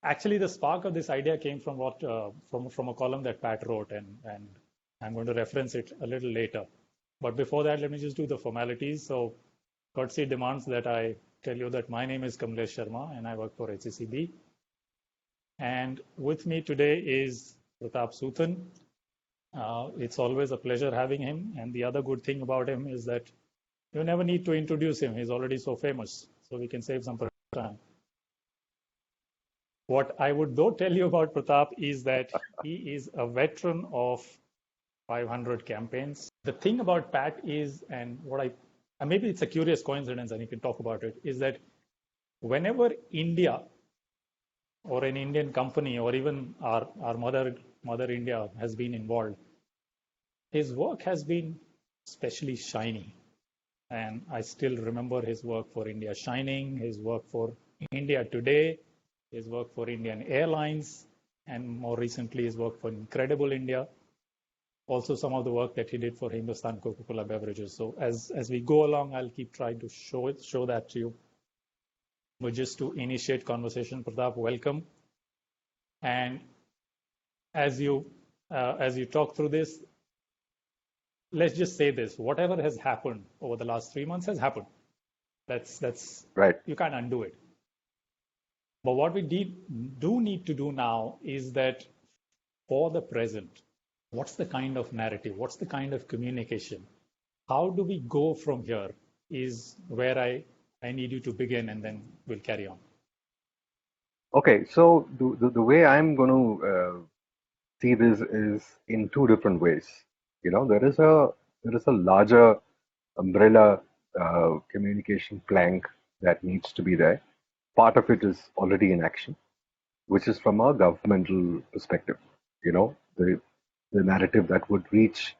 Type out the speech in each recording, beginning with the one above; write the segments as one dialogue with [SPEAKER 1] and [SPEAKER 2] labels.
[SPEAKER 1] Actually, the spark of this idea came from from a column that Pat wrote, and I'm going to reference it a little later. But before that, let me just do the formalities. So, courtesy demands that I tell you that my name is Kamlesh Sharma, and I work for HCCB. And with me today is Prathap Suthan. It's always a pleasure having him. And the other good thing about him is that you never need to introduce him. He's already so famous, so we can save some time. What I would though tell you about Pratap is that he is a veteran of 500 campaigns. The thing about Pat is, and maybe it's a curious coincidence, and you can talk about it, is that whenever India or an Indian company or even our mother India has been involved, his work has been especially shiny. And I still remember his work for India Shining, his work for India Today, his work for Indian Airlines, and more recently his work for Incredible India. Also some of the work that he did for Hindustan Coca-Cola Beverages. So as we go along, I'll keep trying to show that to you. But just to initiate conversation, Pratap, welcome. And as you talk through this, let's just say this: whatever has happened over the last 3 months has happened. That's
[SPEAKER 2] right.
[SPEAKER 1] You can't undo it. But what we do need to do now is that for the present, what's the kind of narrative? What's the kind of communication? How do we go from here is where I need you to begin, and then we'll carry on.
[SPEAKER 2] Okay, so the way I'm going to see this is in two different ways. You know, there is a larger umbrella communication plank that needs to be there. Part of it is already in action, which is from a governmental perspective. You know, the narrative that would reach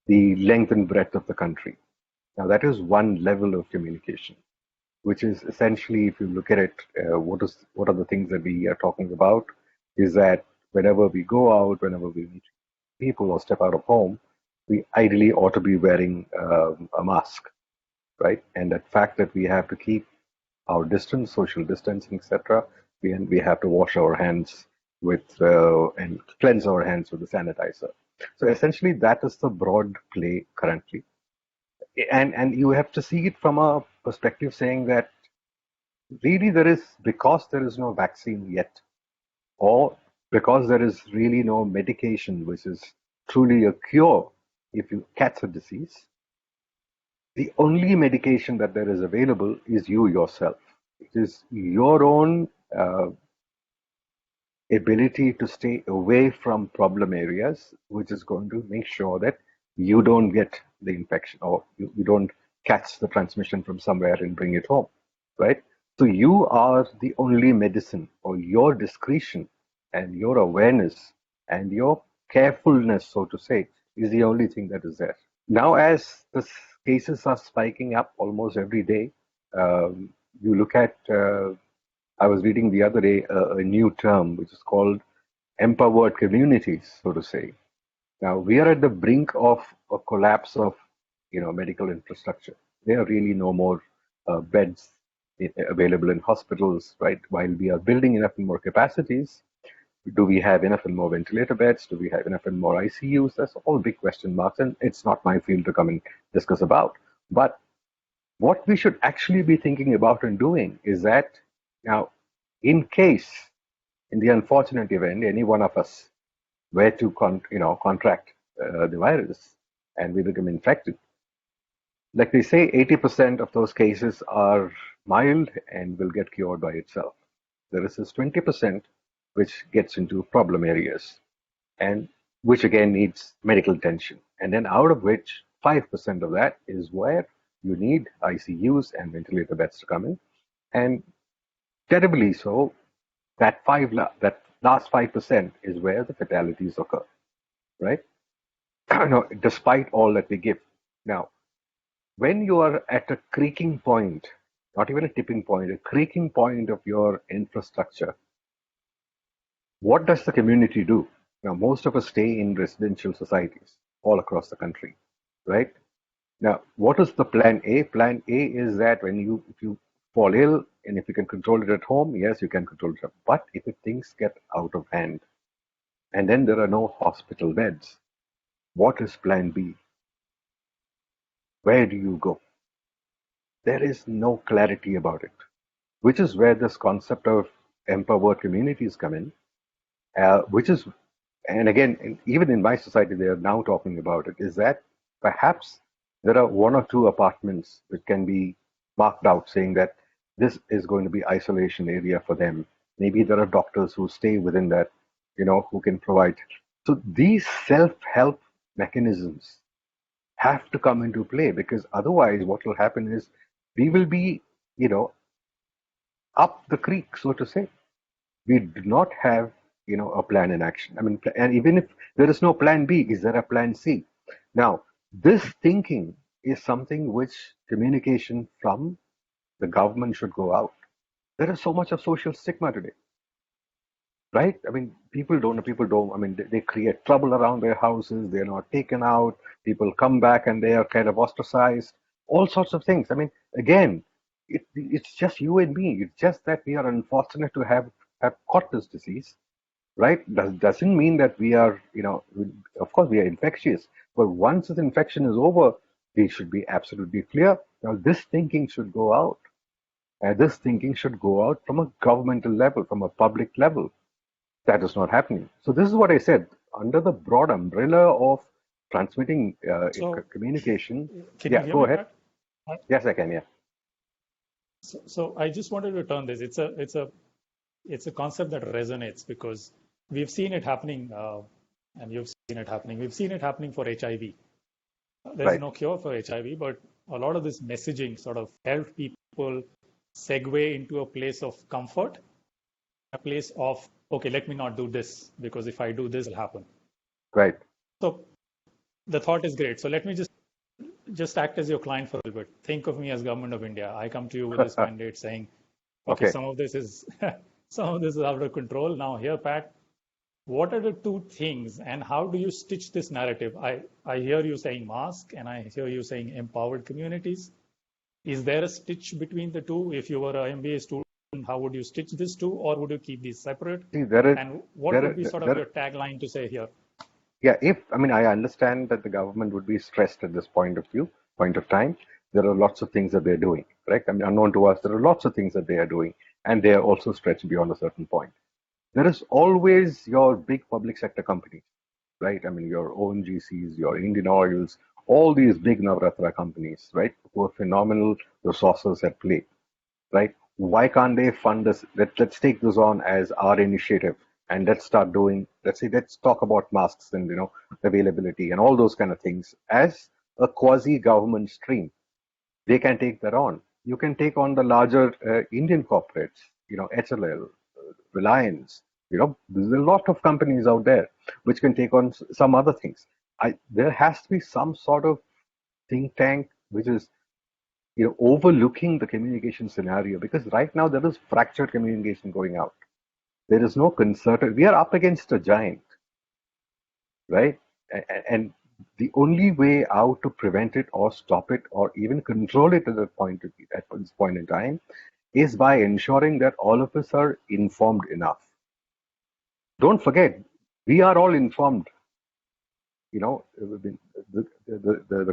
[SPEAKER 2] the length and breadth of the country. Now, that is one level of communication, which is essentially, if you look at it, what are the things that we are talking about? Is that whenever we go out, whenever we meet people or step out of home, we ideally ought to be wearing a mask, right? And that fact that we have to keep our distance, social distancing, etc. We have to wash our hands and cleanse our hands with the sanitizer. So essentially, that is the broad play currently, and you have to see it from a perspective saying that really because there is no vaccine yet, or because there is really no medication which is truly a cure if you catch a disease. The only medication that there is available is you yourself. It is your own ability to stay away from problem areas, which is going to make sure that you don't get the infection, or you don't catch the transmission from somewhere and bring it home, right? So you are the only medicine, or your discretion and your awareness and your carefulness, so to say, is the only thing that is there. Now, as the cases are spiking up almost every day, you look at, I was reading the other day a new term which is called empowered communities, so to say. Now, we are at the brink of a collapse of medical infrastructure. There are really no more beds available in hospitals, right? While we are building enough and more capacities, do we have enough and more ventilator beds? Do we have enough and more ICUs? That's all big question marks, and it's not my field to come and discuss about. But what we should actually be thinking about and doing is that now, in the unfortunate event, any one of us were to contract the virus and we become infected, like they say, 80% of those cases are mild and will get cured by itself. There is this 20% which gets into problem areas, and which again needs medical attention. And then out of which 5% of that is where you need ICUs and ventilator beds to come in. And terribly so, that last 5% is where the fatalities occur, right? No, despite all that we give. Now, when you are at a creaking point, not even a tipping point, a creaking point of your infrastructure, what does the community do? Now, most of us stay in residential societies all across the country, right? Now, what is the plan A? Plan A is that if you fall ill, and if you can control it at home, yes, you can control it. But if things get out of hand, and then there are no hospital beds, what is plan B? Where do you go? There is no clarity about it, which is where this concept of empowered communities come in, which is, and again, even in my society, they are now talking about it, is that perhaps there are one or two apartments which can be marked out saying that this is going to be isolation area for them. Maybe there are doctors who stay within that, who can provide. So these self-help mechanisms have to come into play, because otherwise what will happen is we will be, you know, up the creek, so to say. We do not have, a plan in action. I mean, and even if there is no plan B, is there a plan C? Now, this thinking is something which communication from the government should go out. There is so much of social stigma today, right? I mean, people don't, I mean, they create trouble around their houses, they're not taken out, people come back and they are kind of ostracized, all sorts of things. I mean, again, it's just you and me. It's just that we are unfortunate to have caught this disease, right? Doesn't mean that we are, of course we are infectious, but once the infection is over, we should be absolutely clear. Now, this thinking should go out. And this thinking should go out from a governmental level, from a public level. That is not happening. So this is what I said. Under the broad umbrella of transmitting
[SPEAKER 1] So
[SPEAKER 2] communication.
[SPEAKER 1] can you
[SPEAKER 2] Yeah,
[SPEAKER 1] hear
[SPEAKER 2] go
[SPEAKER 1] me,
[SPEAKER 2] ahead.
[SPEAKER 1] Pat? I-
[SPEAKER 2] Yes, I can. Yeah.
[SPEAKER 1] So I just wanted to turn this. It's a concept that resonates because we've seen it happening, and you've seen it happening. We've seen it happening for HIV. There's
[SPEAKER 2] Right.
[SPEAKER 1] no cure for HIV, but a lot of this messaging sort of helped people segue into a place of comfort, a place of, okay, let me not do this because if I do this, it'll happen.
[SPEAKER 2] Right.
[SPEAKER 1] So the thought is great. So let me just act as your client for a little bit. Think of me as Government of India. I come to you with this mandate saying, okay,
[SPEAKER 2] Okay.
[SPEAKER 1] some of this is some of this is out of control. Now here, Pat, what are the two things and how do you stitch this narrative? I hear you saying mask and I hear you saying empowered communities. Is there a stitch between the two? If you were an MBA student, how would you stitch these two, or would you keep these separate?
[SPEAKER 2] See, there is
[SPEAKER 1] And what
[SPEAKER 2] there
[SPEAKER 1] would be
[SPEAKER 2] is
[SPEAKER 1] sort of
[SPEAKER 2] there.
[SPEAKER 1] your tagline to say here?
[SPEAKER 2] Yeah. If I mean, I understand that the government would be stressed at this point of time. There are lots of things that they're doing. Correct. I mean, unknown to us, there are lots of things that they are doing, and they are also stretched beyond a certain point. There is always your big public sector companies, right? I mean, your ONGCs, your Indian Oils, all these big Navratra companies, right, who have phenomenal resources at play, right? Why can't they fund this? Let's take this on as our initiative and let's start doing, let's say, let's talk about masks and, availability and all those kind of things as a quasi government stream. They can take that on. You can take on the larger Indian corporates, HLL, Reliance. There's a lot of companies out there which can take on some other things. There has to be some sort of think tank which is, overlooking the communication scenario, because right now there is fractured communication going out. There is no concerted. We are up against a giant, right? And the only way out to prevent it or stop it or even control it at this point in time is by ensuring that all of us are informed enough. Don't forget, we are all informed. The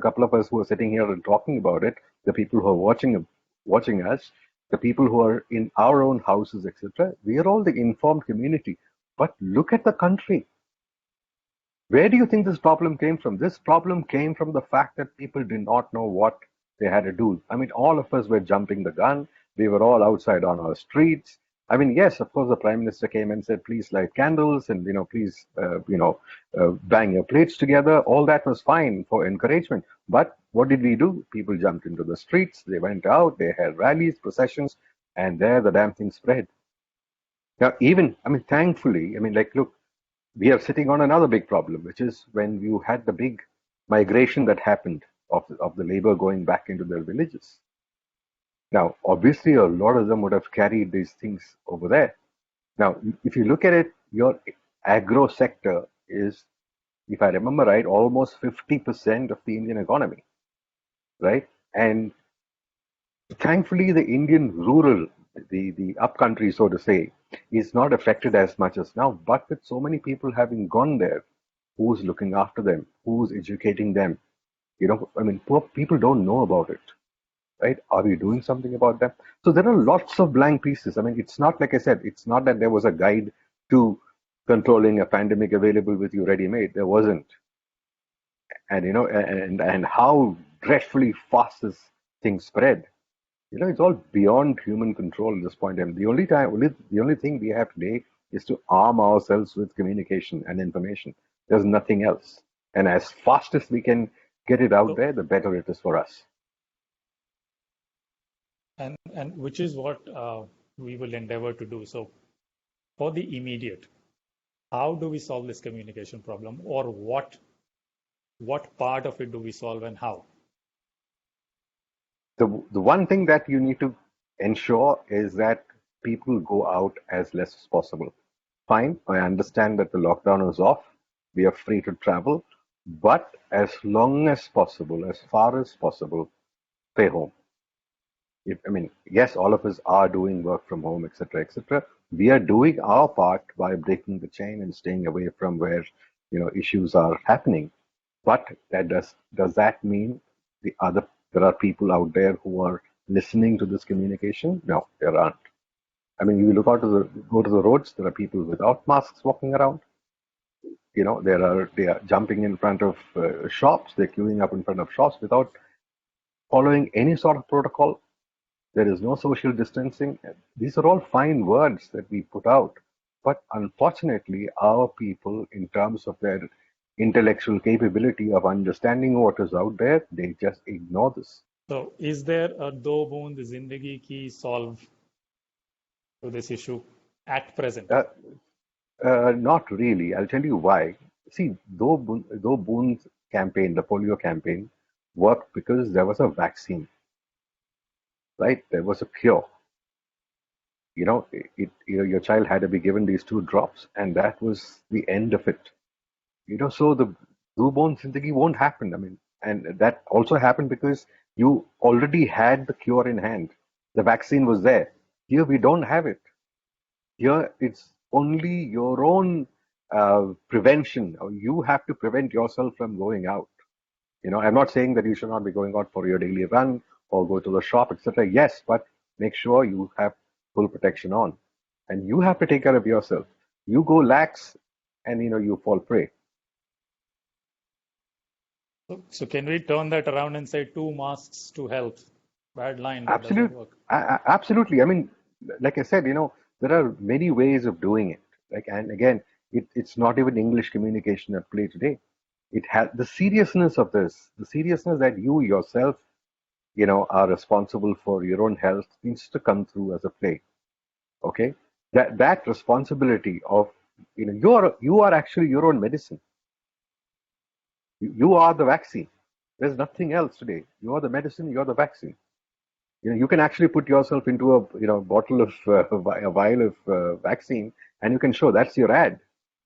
[SPEAKER 2] couple of us who are sitting here and talking about it, the people who are watching us, the people who are in our own houses, etc. We are all the informed community. But look at the country. Where do you think this problem came from? This problem came from the fact that people did not know what they had to do. I mean, all of us were jumping the gun. We were all outside on our streets. I mean, yes, of course, the prime minister came and said, please light candles and, please, bang your plates together. All that was fine for encouragement. But what did we do? People jumped into the streets. They went out. They had rallies, processions, and there the damn thing spread. Now, even, I mean, thankfully, I mean, like, look, we are sitting on another big problem, which is when you had the big migration that happened of the labor going back into their villages. Now, obviously, a lot of them would have carried these things over there. Now, if you look at it, your agro sector is, if I remember right, almost 50% of the Indian economy, right? And Thankfully, the Indian rural, the upcountry, so to say, is not affected as much as now. But with so many people having gone there, who's looking after them? Who's educating them? I mean, poor people don't know about it, right? Are we doing something about them? So there are lots of blank pieces. I mean, it's not like I said, it's not that there was a guide to controlling a pandemic available with you ready-made. There wasn't. And and how dreadfully fast this thing spread. It's all beyond human control at this point. And the only thing we have today is to arm ourselves with communication and information. There's nothing else. And as fast as we can get it out
[SPEAKER 1] So,
[SPEAKER 2] there, the better it is for us.
[SPEAKER 1] and which is what we will endeavor to do. So, for the immediate, how do we solve this communication problem, or what part of it do we solve and how?
[SPEAKER 2] The one thing that you need to ensure is that people go out as less as possible. Fine, I understand that the lockdown is off. We are free to travel, but as long as possible, as far as possible, stay home. I mean, yes, all of us are doing work from home, etc., etc. We are doing our part by breaking the chain and staying away from where issues are happening. But does that mean there are people out there who are listening to this communication? No, there aren't. I mean, you go to the roads. There are people without masks walking around. They are jumping in front of shops. They're queuing up in front of shops without following any sort of protocol. There is no social distancing. These are all fine words that we put out. But unfortunately, our people, in terms of their intellectual capability of understanding what is out there, they just ignore this.
[SPEAKER 1] So, is there a do boond zindagi ki solve to this issue at present?
[SPEAKER 2] Uh, Not really. I'll tell you why. See, though Boone's campaign, the polio campaign, worked because there was a vaccine, right? There was a cure. Your child had to be given these 2 drops, and that was the end of it. So the newborn Zindagi won't happen. I mean, and that also happened because you already had the cure in hand. The vaccine was there. Here we don't have it. Here it's only your own prevention. You have to prevent yourself from going out. I'm not saying that you should not be going out for your daily run or go to the shop, etc. Yes, but make sure you have full protection on, and you have to take care of yourself. You go lax, and you fall prey.
[SPEAKER 1] So, can we turn that around and say 2 masks to health? Bad line, but does that
[SPEAKER 2] Absolute,
[SPEAKER 1] work?
[SPEAKER 2] Absolutely. I mean, like I said, there are many ways of doing it. And again, it's not even English communication at play today. It has the seriousness of this, the seriousness that you yourself, are responsible for your own health needs to come through as a play. Okay, that responsibility of, you are actually your own medicine. You are the vaccine. There's nothing else today. You are the medicine. You're the vaccine. You can actually put yourself into a bottle of a vial of vaccine, and you can show that's your ad,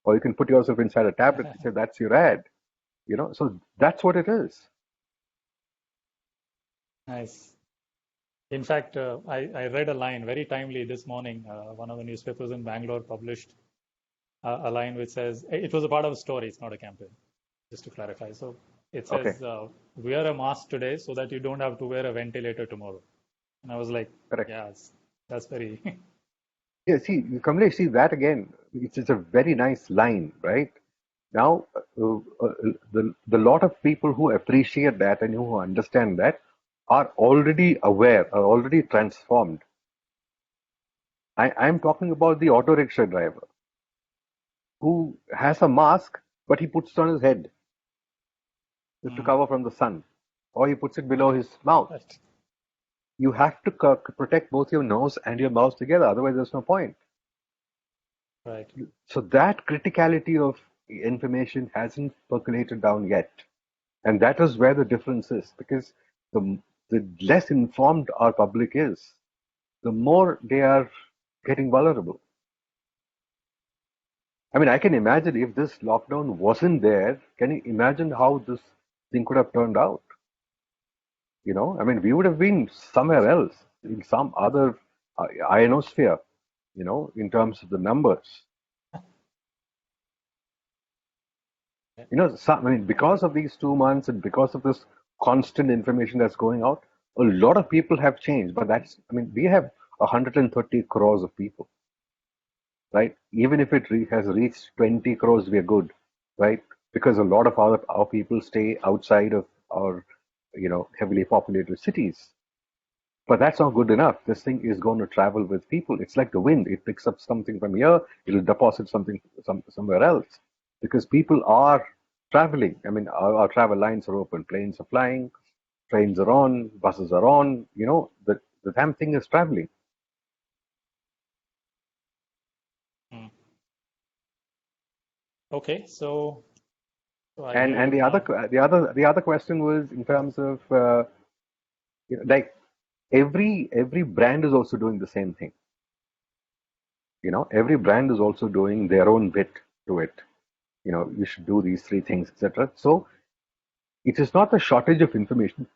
[SPEAKER 2] or you can put yourself inside a tablet and say that's your ad. So that's what it is.
[SPEAKER 1] Nice. In fact, I read a line very timely this morning. One of the newspapers in Bangalore published a line which says, it was a part of a story, it's not a campaign, just to clarify. So it
[SPEAKER 2] Okay,
[SPEAKER 1] says, wear a mask today so that you don't have to wear a ventilator tomorrow. And I was like,
[SPEAKER 2] correct.
[SPEAKER 1] yeah, that's very,
[SPEAKER 2] Yeah, see, Kamlesh, see that again. It's a very nice line, right? Now, the lot of people who appreciate that and who understand that are already aware, are already transformed. I'm talking about the auto rickshaw driver who has a mask, but he puts it on his head to
[SPEAKER 1] mm,
[SPEAKER 2] cover from the sun, or he puts it below his mouth.
[SPEAKER 1] right,
[SPEAKER 2] You have to protect both your nose and your mouth together, otherwise, there's no point.
[SPEAKER 1] right.
[SPEAKER 2] So, that criticality of information hasn't percolated down yet. And that is where the difference is, because the less informed our public is, the more they are getting vulnerable. I mean, I can imagine if this lockdown wasn't there, can you imagine how this thing could have turned out? I mean, we would have been somewhere else in some other ionosphere, in terms of the numbers. I mean, because of these 2 months and because of this constant information that's going out, a lot of people have changed. But I mean, we have 130 crores of people, right? Even if it has reached 20 crores, we are good, right? Because a lot of our people stay outside of our, heavily populated cities. But that's not good enough. This thing is going to travel with people. It's like the wind. It picks up something from here, it'll deposit something somewhere else. Because people are traveling. I mean, our travel lines are open. Planes are flying, trains are on, buses are on. The damn thing is traveling.
[SPEAKER 1] Hmm. Okay, so I
[SPEAKER 2] And
[SPEAKER 1] hear
[SPEAKER 2] and
[SPEAKER 1] you
[SPEAKER 2] the other
[SPEAKER 1] now.
[SPEAKER 2] the other question was in terms of like every brand is also doing the same thing. Every brand is also doing their own bit to it. You should do these three things, etc. So it is not a shortage of information.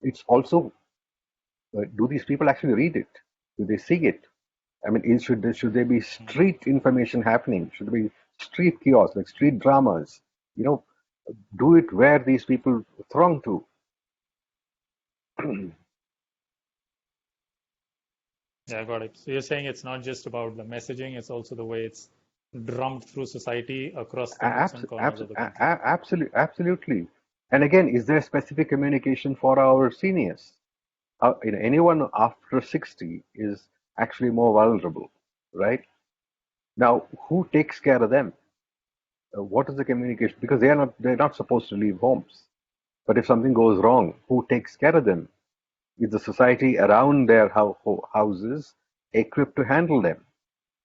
[SPEAKER 2] It's also, do these people actually read it? Do they see it? I mean, should there be
[SPEAKER 1] Hmm.
[SPEAKER 2] street information happening? Should there be street kiosks, like street dramas? You know, do it where these people throng to.
[SPEAKER 1] Yeah, got it. So you're saying it's not just about the messaging, it's also the way it's drummed through society across the nooks and corners of the country.
[SPEAKER 2] Absolutely, absolutely. And again, is there specific communication for our seniors? Anyone after 60 is actually more vulnerable, right? Now, who takes care of them? What is the communication? Because they're not supposed to leave homes. But if something goes wrong, who takes care of them? Is the society around their houses equipped to handle them,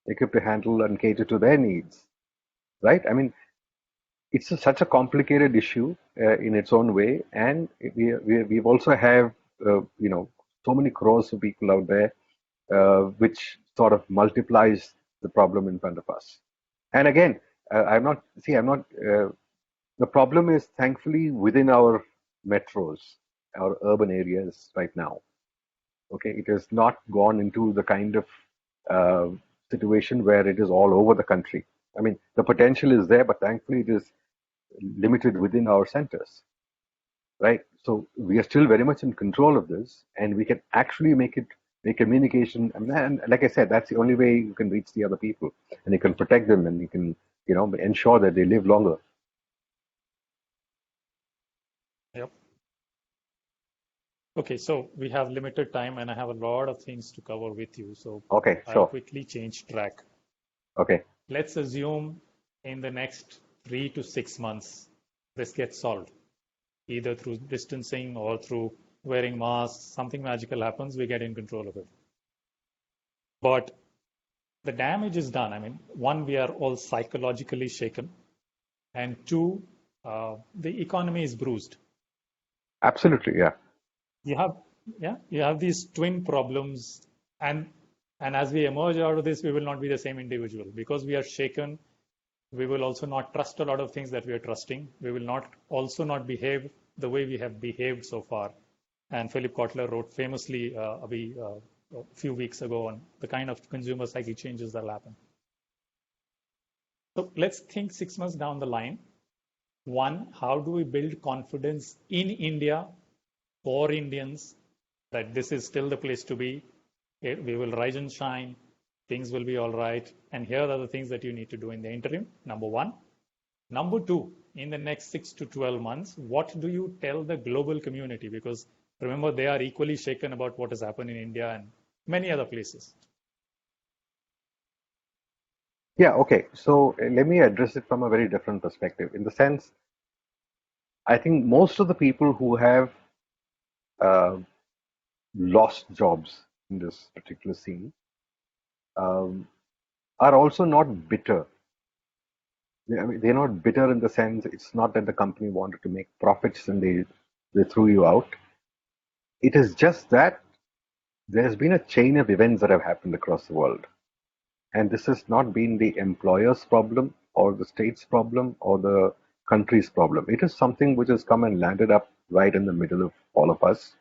[SPEAKER 2] equipped to handle and cater to their needs? Right? I mean, it's such a complicated issue in its own way, and we've also have so many crores of people out there, which sort of multiplies the problem in front of us. And again, I'm not see I'm not the problem is thankfully within our metros, our urban areas right now. Okay, it has not gone into the kind of uh, situation where it is all over the country. I mean, the potential is there, but thankfully it is limited within our centers, right? So we are still very much in control of this, and we can actually make communication. And like I said, that's the only way you can reach the other people, and you can protect them, and you can, ensure that they live longer.
[SPEAKER 1] Yep. Okay, so we have limited time and I have a lot of things to cover with you. So
[SPEAKER 2] Okay,
[SPEAKER 1] I'll
[SPEAKER 2] sure.
[SPEAKER 1] quickly change track.
[SPEAKER 2] Okay.
[SPEAKER 1] Let's assume in the next 3 to 6 months, this gets solved, either through distancing or through wearing masks, something magical happens, we get in control of it. But the damage is done. I mean, one, we are all psychologically shaken, and two, the economy is bruised.
[SPEAKER 2] Absolutely, yeah.
[SPEAKER 1] You have, yeah, you have these twin problems, and as we emerge out of this, we will not be the same individual because we are shaken. We will also not trust a lot of things that we are trusting. We will not also not behave the way we have behaved so far. And Philip Kotler wrote famously a few weeks ago on the kind of consumer psyche changes that will happen. So let's think 6 months down the line. One, how do we build confidence in India for Indians that this is still the place to be? We will rise and shine. Things will be all right. And here are the things that you need to do in the interim. Number one. Number two, in the next 6 to 12 months, what do you tell the global community? Because remember, they are equally shaken about what has happened in India and many other places.
[SPEAKER 2] Yeah, okay. So let me address it from a very different perspective. In the sense, I think most of the people who have uh, lost jobs in this particular scene um, are also not bitter. I mean, they're not bitter in the sense it's not that the company wanted to make profits and they threw you out. It is just that there's been a chain of events that have happened across the world. And this has not been the employer's problem or the state's problem or the country's problem. It is something which has come and landed up right in the middle of all of us.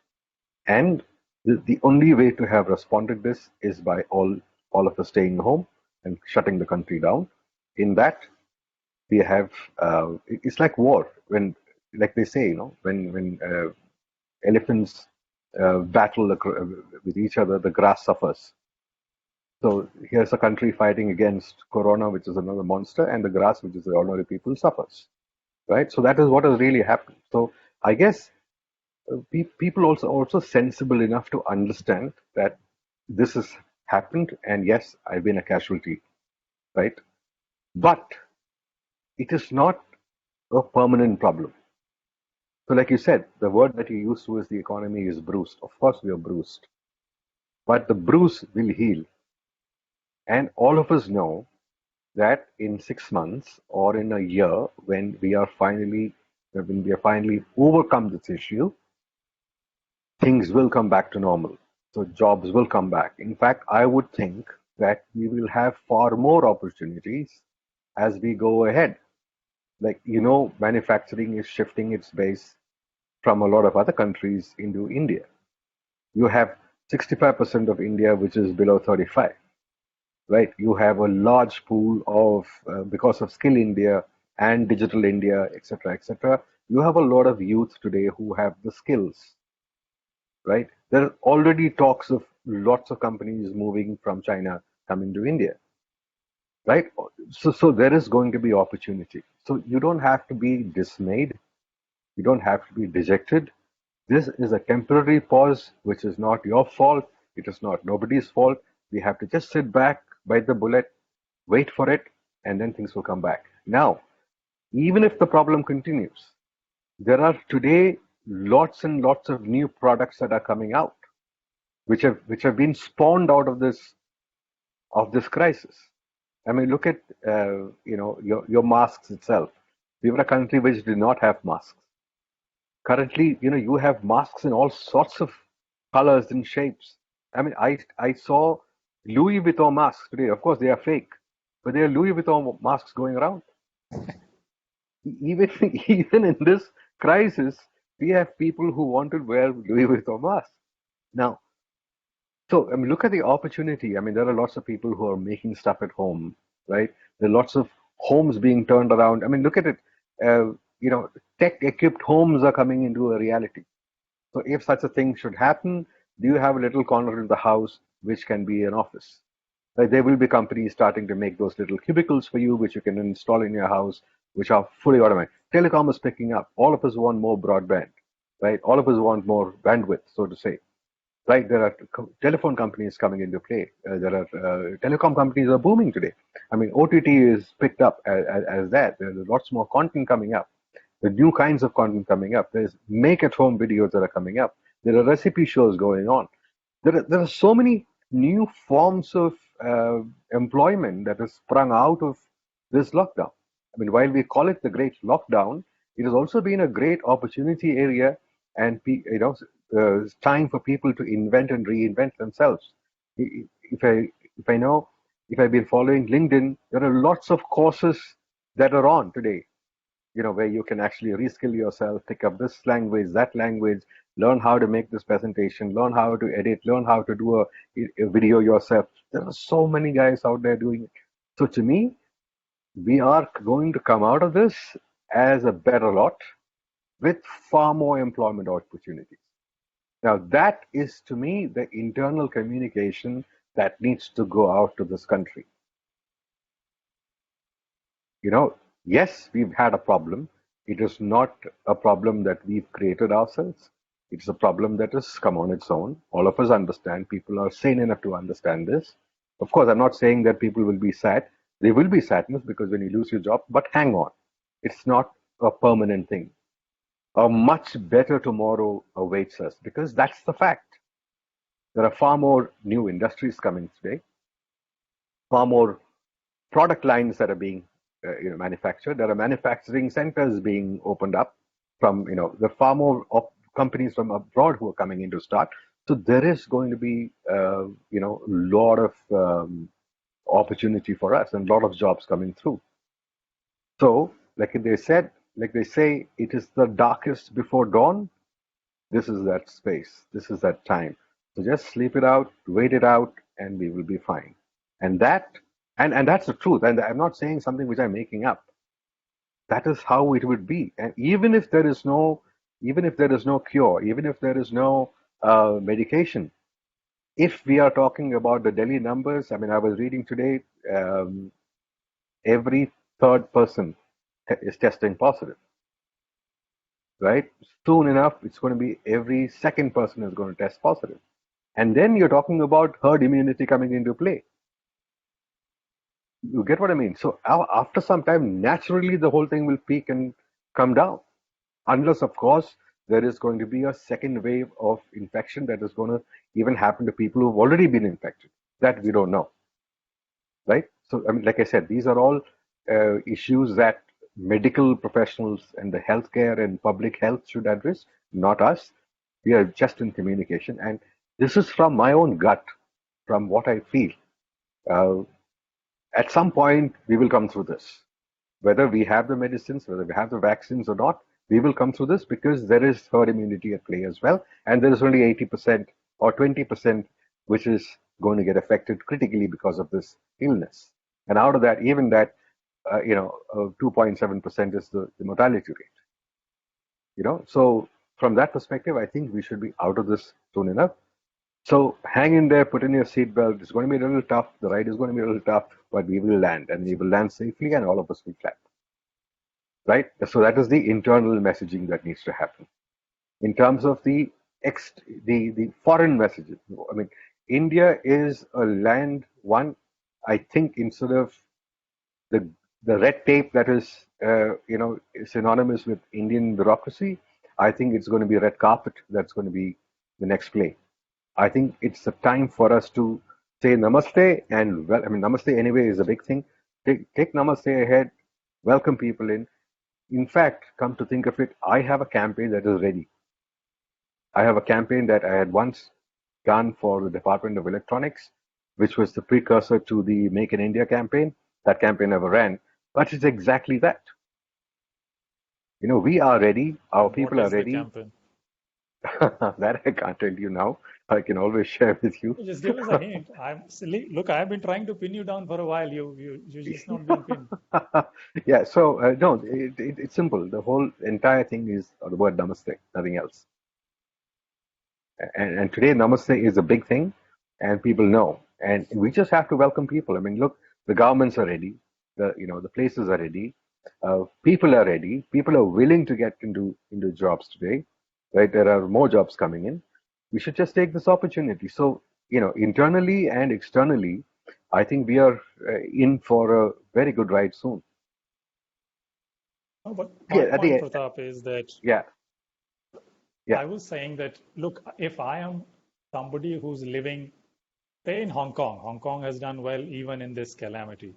[SPEAKER 2] And the only way to have responded this is by all of us staying home and shutting the country down. In that, we have it's like war when, like they say, when elephants battle with each other, the grass suffers. So here's a country fighting against corona, which is another monster, and the grass, which is the ordinary people, suffers. Right. So that is what has really happened. So I guess people also sensible enough to understand that this has happened, and yes, I've been a casualty. Right. But it is not a permanent problem. So, like you said, the word that you used was the economy is bruised. Of course, we are bruised, but the bruise will heal. And all of us know that in 6 months or in a year, when we are finally overcome this issue, things will come back to normal. So jobs will come back. In fact, I would think that we will have far more opportunities as we go ahead. Like, manufacturing is shifting its base from a lot of other countries into India. You have 65% of India, which is below 35, right? You have a large pool of, because of Skill India and Digital India, etc., etc. You have a lot of youth today who have the skills, right? There are already talks of lots of companies moving from China coming to India, right? So there is going to be opportunity. So you don't have to be dismayed. You don't have to be dejected. This is a temporary pause, which is not your fault. It is not nobody's fault. We have to just sit back, bite the bullet, wait for it, and then things will come back. Now, even if the problem continues, there are today lots and lots of new products that are coming out, which have been spawned out of this crisis. I mean, look at your masks itself. We were a country which did not have masks. Currently, you have masks in all sorts of colors and shapes. I mean, I saw Louis Vuitton masks today. Of course, they are fake, but there are Louis Vuitton masks going around. Even even in this crisis, we have people who want to wear Louis Vuitton masks. Now, so I mean, look at the opportunity. I mean, there are lots of people who are making stuff at home, right? There are lots of homes being turned around. I mean, look at it. Tech-equipped homes are coming into a reality. So if such a thing should happen, do you have a little corner in the house which can be an office? Right? There will be companies starting to make those little cubicles for you, which you can install in your house, which are fully automatic. Telecom is picking up. All of us want more broadband, right? All of us want more bandwidth, so to say. Right, there are telephone companies coming into play. There are telecom companies are booming today. I mean, OTT is picked up as that. There's lots more content coming up. The new kinds of content coming up. There's make-at-home videos that are coming up. There are recipe shows going on. There are so many new forms of employment that has sprung out of this lockdown. I mean, while we call it the Great Lockdown, it has also been a great opportunity area, and it's time for people to invent and reinvent themselves. If I've been following LinkedIn, there are lots of courses that are on today, where you can actually reskill yourself, pick up this language, that language, learn how to make this presentation, learn how to edit, learn how to do a video yourself. There are so many guys out there doing it. So to me, we are going to come out of this as a better lot with far more employment opportunities. Now, that is to me the internal communication that needs to go out to this country. Yes, we've had a problem. It is not a problem that we've created ourselves. It's a problem that has come on its own. All of us understand. People are sane enough to understand this. Of course, I'm not saying that people will be sad. There will be sadness because when you lose your job, but hang on. It's not a permanent thing. A much better tomorrow awaits us because that's the fact. There are far more new industries coming today, far more product lines that are being manufactured. There are manufacturing centers being opened up from the far more companies from abroad who are coming in to start. So there is going to be a lot of opportunity for us and a lot of jobs coming through. So like they say, it is the darkest before dawn. This is that space. This is that time. So just sleep it out, wait it out, and we will be fine. And and that's the truth. And I'm not saying something which I'm making up. That is how it would be. And even if there is no cure, even if there is no medication, if we are talking about the Delhi numbers, I mean, I was reading today, um, every third person is testing positive, right? Soon enough, it's going to be every second person is going to test positive. And then you're talking about herd immunity coming into play. You get what I mean? So after some time, naturally, the whole thing will peak and come down. Unless, of course, there is going to be a second wave of infection that is going to even happen to people who've already been infected. That we don't know, right? So, I mean, like I said, these are all issues that medical professionals and the healthcare and public health should address, not us. We are just in communication. And this is from my own gut, from what I feel. Uh, at some point, we will come through this. Whether we have the medicines, whether we have the vaccines or not, we will come through this because there is herd immunity at play as well. And there is only 80% or 20% which is going to get affected critically because of this illness. And out of that, even that, 2.7% is the mortality rate. So from that perspective, I think we should be out of this soon enough. So hang in there, put in your seatbelt. It's going to be a little tough. The ride is going to be a little tough, but we will land, and we will land safely, and all of us will clap. Right? So that is the internal messaging that needs to happen. In terms of the foreign messages, I mean, India is a land. One, I think, instead of the the red tape that is synonymous with Indian bureaucracy, I think it's going to be red carpet that's going to be the next play. I think it's a time for us to say namaste, and well, I mean, namaste anyway is a big thing. Take namaste ahead, welcome people in. In fact, come to think of it, I have a campaign that is ready. I have a campaign that I had once done for the Department of Electronics, which was the precursor to the Make in India campaign. That campaign never ran, but it's exactly that. We are ready, our
[SPEAKER 1] What
[SPEAKER 2] people are
[SPEAKER 1] is the
[SPEAKER 2] ready.
[SPEAKER 1] campaign?
[SPEAKER 2] That I can't tell you now. I can always share with you.
[SPEAKER 1] Just give us a hint. I'm silly. Look, I've been trying to pin you down for a while. You're just not being pinned.
[SPEAKER 2] Yeah, so no, it's simple. The whole entire thing is the word namaste, nothing else. And today, namaste is a big thing, and people know. And we just have to welcome people. I mean, look, the governments are ready. The places are ready. People are ready. People are willing to get into jobs today, right? There are more jobs coming in. We should just take this opportunity. So, internally and externally, I think we are in for a very good ride soon.
[SPEAKER 1] No, but
[SPEAKER 2] Yeah,
[SPEAKER 1] my point, Pratap, is that
[SPEAKER 2] yeah, yeah,
[SPEAKER 1] I was saying that, look, if I am somebody who's living, say, in Hong Kong has done well even in this calamity.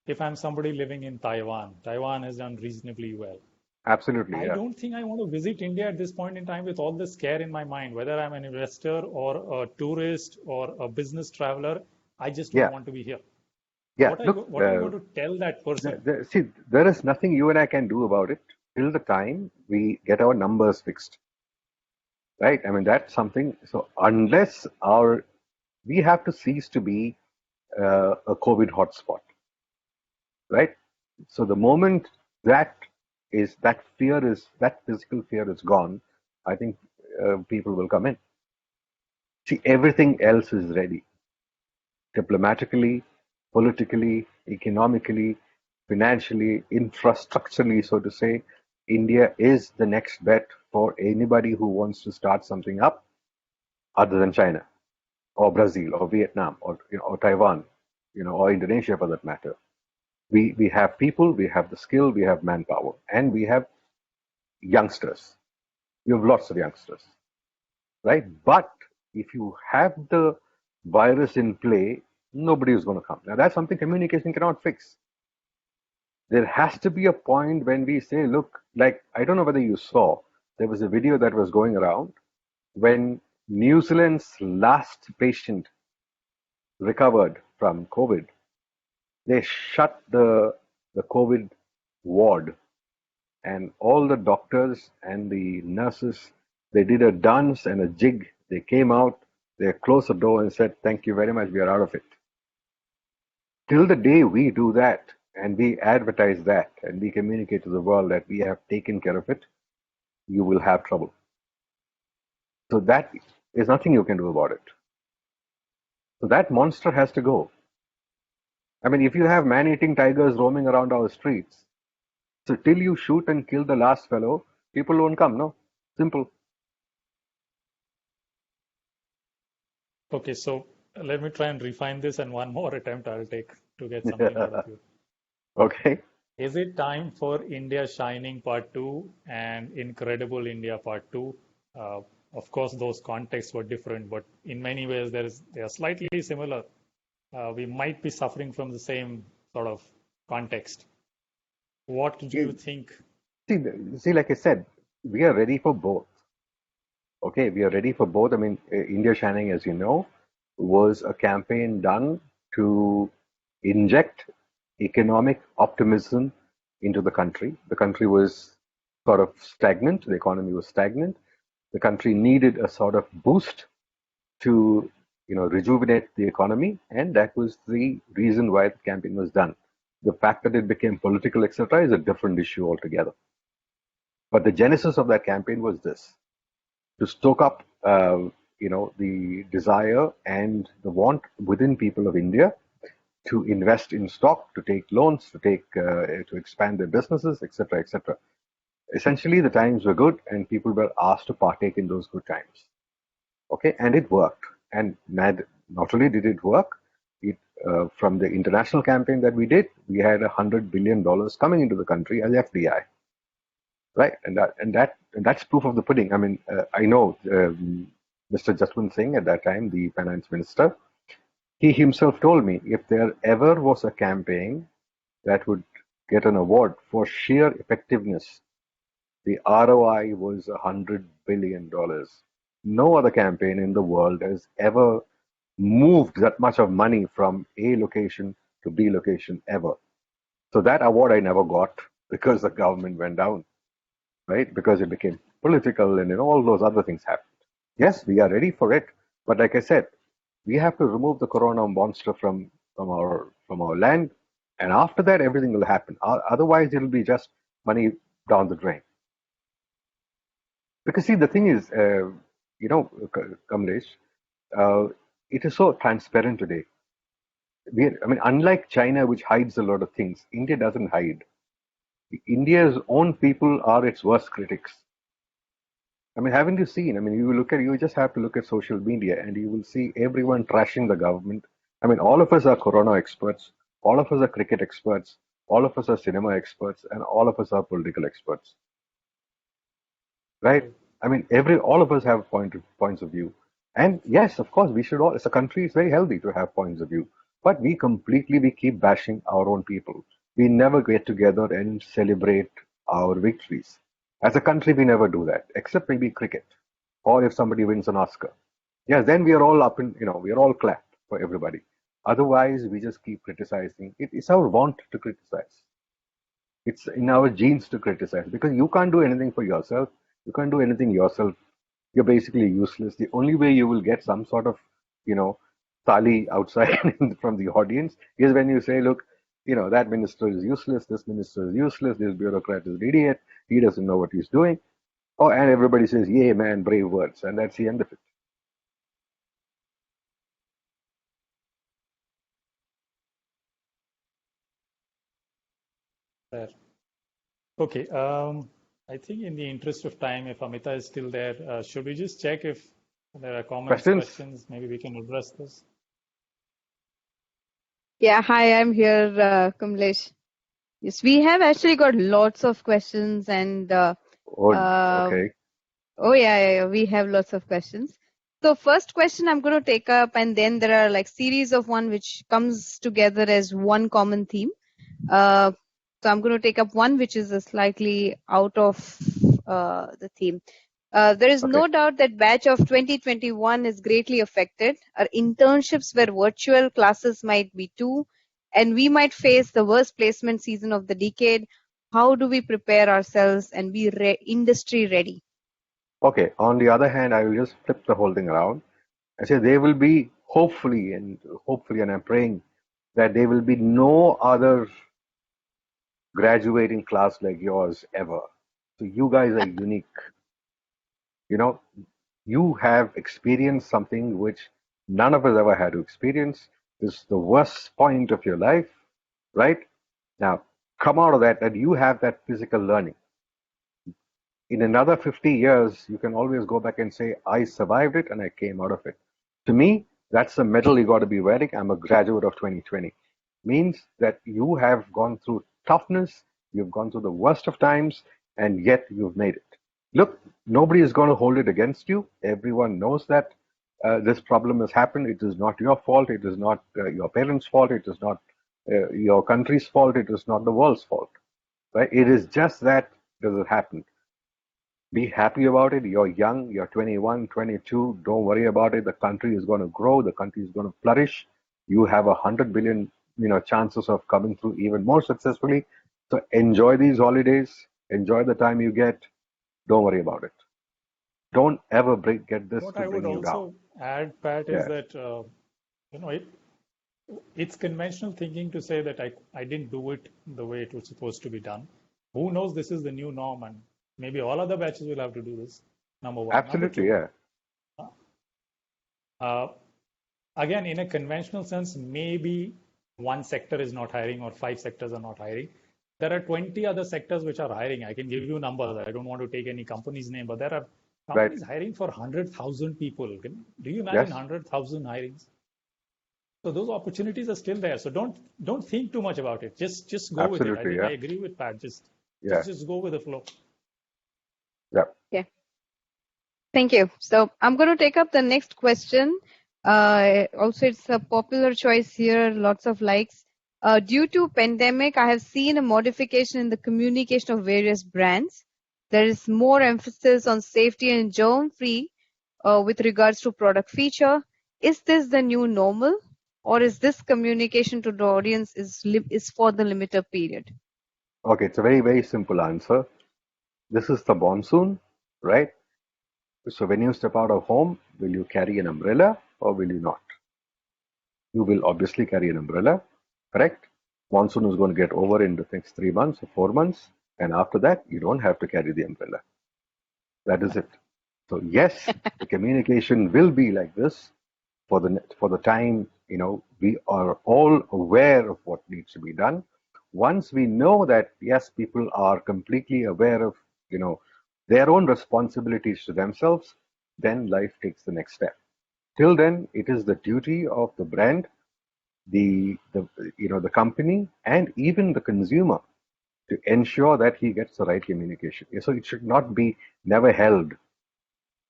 [SPEAKER 1] If I'm somebody living in Taiwan, Taiwan has done reasonably well.
[SPEAKER 2] absolutely,
[SPEAKER 1] I
[SPEAKER 2] yeah,
[SPEAKER 1] don't think I want to visit India at this point in time with all this scare in my mind, whether I'm an investor or a tourist or a business traveler. I just don't
[SPEAKER 2] yeah,
[SPEAKER 1] want to be here.
[SPEAKER 2] yeah. Look,
[SPEAKER 1] What are you going to tell that person?
[SPEAKER 2] see, there is nothing you and I can do about it till the time we get our numbers fixed, right? I mean, that's something. So unless we have to cease to be a COVID hotspot, right? So the moment that that physical fear is gone, I think people will come in. See, everything else is ready, diplomatically, politically, economically, financially, infrastructurally, so to say. India is the next bet for anybody who wants to start something up other than China or Brazil or Vietnam or Taiwan, or Indonesia for that matter. We have people, we have the skill, we have manpower, and we have youngsters. We have lots of youngsters, right? But if you have the virus in play, nobody is going to come. Now that's something communication cannot fix. There has to be a point when we say, look, like I don't know whether you saw, there was a video that was going around when New Zealand's last patient recovered from COVID. They shut the COVID ward, and all the doctors and the nurses They did a dance and a jig. They came out, they closed the door and said, "Thank you very much, we are out of it." Till the day we do that and we advertise that and we communicate to the world that we have taken care of it, you will have trouble. So that is nothing you can do about it. So that monster has to go. I mean, if you have man-eating tigers roaming around our streets, so till you shoot and kill the last fellow, people won't come, no? Simple.
[SPEAKER 1] Okay, so let me try and refine this, and one more attempt I'll take to get something out of you.
[SPEAKER 2] Okay.
[SPEAKER 1] Is it time for India Shining Part 2 and Incredible India Part 2? Of course, those contexts were different, but in many ways they are slightly similar. We might be suffering from the same sort of context. What do you think?
[SPEAKER 2] See, like I said, we are ready for both. Okay, we are ready for both. I mean, India Shining, as you know, was a campaign done to inject economic optimism into the country. The country was sort of stagnant, the economy was stagnant. The country needed a sort of boost to, rejuvenate the economy, and that was the reason why the campaign was done. The fact that it became political, etc., is a different issue altogether. But the genesis of that campaign was this: to stoke up, the desire and the want within people of India to invest in stock, to take loans, to expand their businesses, etc., etc. Essentially, the times were good, and people were asked to partake in those good times. Okay, and it worked. And not only did it work, it from the international campaign that we did, we had $100 billion coming into the country as FDI, right? And that's proof of the pudding. I mean, I know Mr. Jaswant Singh at that time, the finance minister, he himself told me if there ever was a campaign that would get an award for sheer effectiveness, the ROI was $100 billion. No other campaign in the world has ever moved that much of money from A location to B location ever. So that award I never got because the government went down, right? Because it became political and all those other things happened. Yes, we are ready for it, but like I said, we have to remove the corona monster from our land, and after that everything will happen. Otherwise, it'll be just money down the drain. Because see, the thing is, Kamlesh, uh, it is so transparent today. I mean, unlike China, which hides a lot of things, India doesn't hide. India's own people are its worst critics. I mean, haven't you seen? I mean, you just have to look at social media and you will see everyone trashing the government. I mean, all of us are corona experts, all of us are cricket experts, all of us are cinema experts, and all of us are political experts, right? I mean, all of us have points of view. And yes, of course, we should all, as a country, it's very healthy to have points of view. But we keep bashing our own people. We never get together and celebrate our victories. As a country, we never do that, except maybe cricket, or if somebody wins an Oscar. Yes, then we are all we are all clapped for everybody. Otherwise, we just keep criticizing. It's our want to criticize. It's in our genes to criticize because you can't do anything for yourself. You can't do anything yourself. You're basically useless. The only way you will get some sort of, you know, tali outside from the audience is when you say, look, that minister is useless, this minister is useless, this bureaucrat is an idiot, he doesn't know what he's doing. Oh, and everybody says, yay, man, brave words. And that's the end of it.
[SPEAKER 1] There. Okay. I think in the interest of time, if Amita is still there, should we just check if there are comments,
[SPEAKER 2] Questions?
[SPEAKER 1] questions? Maybe we can address this.
[SPEAKER 3] Yeah, hi, I'm here, Kamlesh. Yes, we have actually got lots of questions and
[SPEAKER 2] Oh,
[SPEAKER 3] um
[SPEAKER 2] okay.
[SPEAKER 3] oh yeah, we have lots of questions. So first question I'm going to take up, and then there are like series of one which comes together as one common theme. Uh, so I'm going to take up one which is a slightly out of the theme. There is
[SPEAKER 2] Okay.
[SPEAKER 3] no doubt that batch of 2021 is greatly affected. Our internships where virtual classes might be too, and we might face the worst placement season of the decade. How do we prepare ourselves and be industry ready?
[SPEAKER 2] Okay, on the other hand, I will just flip the whole thing around. I say there will be hopefully, and I'm praying that there will be no other graduating class like yours ever. So you guys are unique. You know, you have experienced something which none of us ever had to experience. This is the worst point of your life, right? Now, come out of that, and you have that physical learning. In another 50 years, you can always go back and say, I survived it and I came out of it. To me, that's the medal you got to be wearing. I'm a graduate of 2020. Means that you have gone through toughness, you've gone through the worst of times, and yet you've made it. Look, nobody is going to hold it against you. Everyone knows that this problem has happened. It is not your fault. It is not your parents' fault. It is not your country's fault. It is not the world's fault. Right? It is just that this has happened. Be happy about it. You're young, you're 21, 22. Don't worry about it. The country is going to grow, the country is going to flourish. You have 100 billion, chances of coming through even more successfully. So enjoy these holidays, enjoy the time you get. Don't worry about it. Don't ever get this
[SPEAKER 1] What
[SPEAKER 2] to
[SPEAKER 1] I would
[SPEAKER 2] bring you down.
[SPEAKER 1] also add, Pat, is
[SPEAKER 2] Yeah,
[SPEAKER 1] that you know it, it's conventional thinking to say that I didn't do it the way it was supposed to be done. Who knows? This is the new norm, and maybe all other batches will have to do this. Number one. Number
[SPEAKER 2] absolutely.
[SPEAKER 1] two,
[SPEAKER 2] Yeah,
[SPEAKER 1] uh, again, in a conventional sense, maybe one sector is not hiring or five sectors are not hiring. There are 20 other sectors which are hiring. I can give you numbers. I don't want to take any company's name, but there are
[SPEAKER 2] right.
[SPEAKER 1] companies hiring for 100,000 people. Do you imagine
[SPEAKER 2] Yes,
[SPEAKER 1] 100,000 hirings? So those opportunities are still there. So don't think too much about it. Just go with it. I
[SPEAKER 2] absolutely.
[SPEAKER 1] think I
[SPEAKER 2] Yeah,
[SPEAKER 1] agree with Pat.
[SPEAKER 2] yeah,
[SPEAKER 1] Just go with the flow.
[SPEAKER 2] yeah.
[SPEAKER 3] Yeah. Thank you. So I'm going to take up the next question. Also, it's a popular choice here, lots of likes. Due to pandemic, I have seen a modification in the communication of various brands. There is more emphasis on safety and germ-free with regards to product feature. Is this the new normal, or is this communication to the audience is for the limited period?
[SPEAKER 2] Okay, it's a very, very simple answer. This is the monsoon, right? So when you step out of home, will you carry an umbrella or will you not? You will obviously carry an umbrella, correct? Monsoon is going to get over in the next 3 months or 4 months, and after that, you don't have to carry the umbrella. That is it. So yes, the communication will be like this for the time we are all aware of what needs to be done. Once we know that yes, people are completely aware of you know their own responsibilities to themselves, then life takes the next step. Till then, it is the duty of the brand, the company, and even the consumer to ensure that he gets the right communication. So it should not be never held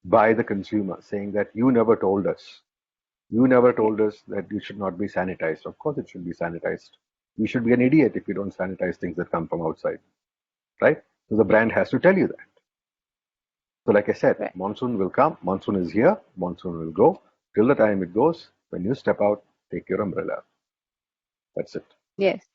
[SPEAKER 2] by the consumer saying that you never told us. You never
[SPEAKER 3] Yeah.
[SPEAKER 2] told us that you should not be sanitized. Of course, it should be sanitized. You should be an idiot if you don't sanitize things that come from outside, right? So the brand has to tell you that. So, like I said,
[SPEAKER 3] Right.
[SPEAKER 2] monsoon will come, monsoon is here, monsoon will go. Till the time it goes, when you step out, take your umbrella. That's it.
[SPEAKER 3] Yes.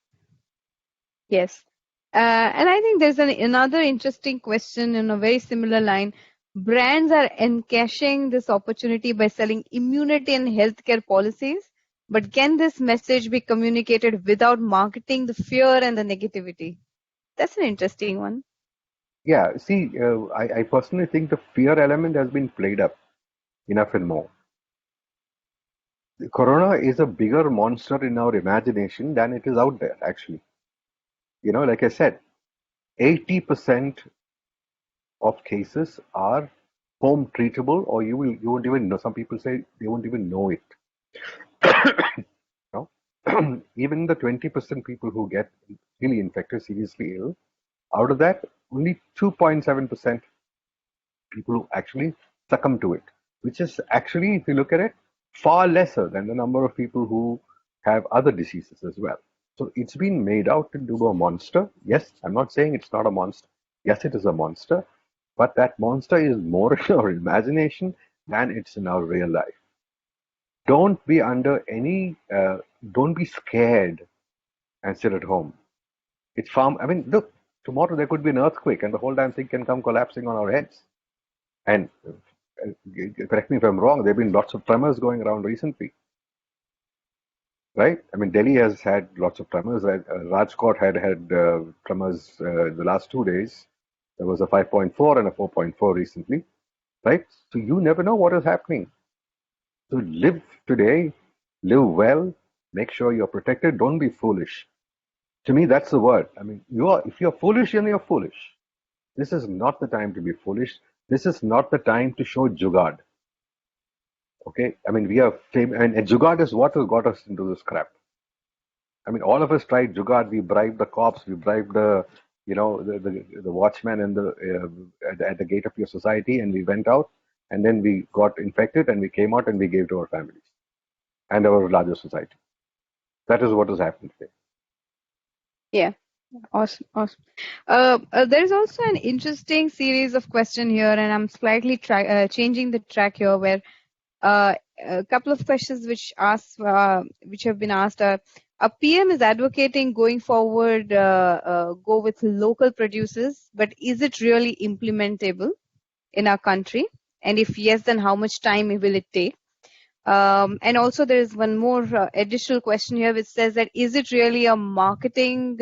[SPEAKER 3] Yes. And I think there's another interesting question in a very similar line. Brands are encashing this opportunity by selling immunity and healthcare policies. But can this message be communicated without marketing the fear and the negativity? That's an interesting one.
[SPEAKER 2] Yeah, see, I personally think the fear element has been played up enough and more. Corona is a bigger monster in our imagination than it is out there, actually. Like I said, 80% of cases are home treatable, or you won't even know. Some people say they won't even know it. You Even the 20% people who get really infected, seriously ill, out of that, only 2.7% people who actually succumb to it, which is actually, if you look at it, far lesser than the number of people who have other diseases as well. So it's been made out to do a monster. Yes, I'm not saying it's not a monster. Yes, it is a monster, but that monster is more in our imagination than it's in our real life. Don't be under any, don't be scared and sit at home. It's far, I mean, look, tomorrow there could be an earthquake and the whole damn thing can come collapsing on our heads. And correct me if I'm wrong, there have been lots of tremors going around recently, right? I mean, Delhi has had lots of tremors. Rajkot had tremors the last 2 days. There was a 5.4 and a 4.4 recently, right? So you never know what is happening. So live today, live well, make sure you're protected. Don't be foolish. To me, that's the word. I mean, if you're foolish, then you're foolish. This is not the time to be foolish. This is not the time to show jugad. Okay, I mean, we are famous, and jugad is what has got us into this crap. I mean, all of us tried jugad. We bribed the cops. We bribed the watchman and at the gate of your society, and we went out, and then we got infected, and we came out, and we gave to our families and our larger society. That is what has happened today.
[SPEAKER 3] Yeah. Awesome. Awesome. There's also an interesting series of questions here, and I'm slightly changing the track here, where a couple of questions which have been asked are: a PM is advocating going forward, go with local producers, but is it really implementable in our country? And if yes, then how much time will it take? And also, there is one more additional question here, which says that is it really a marketing?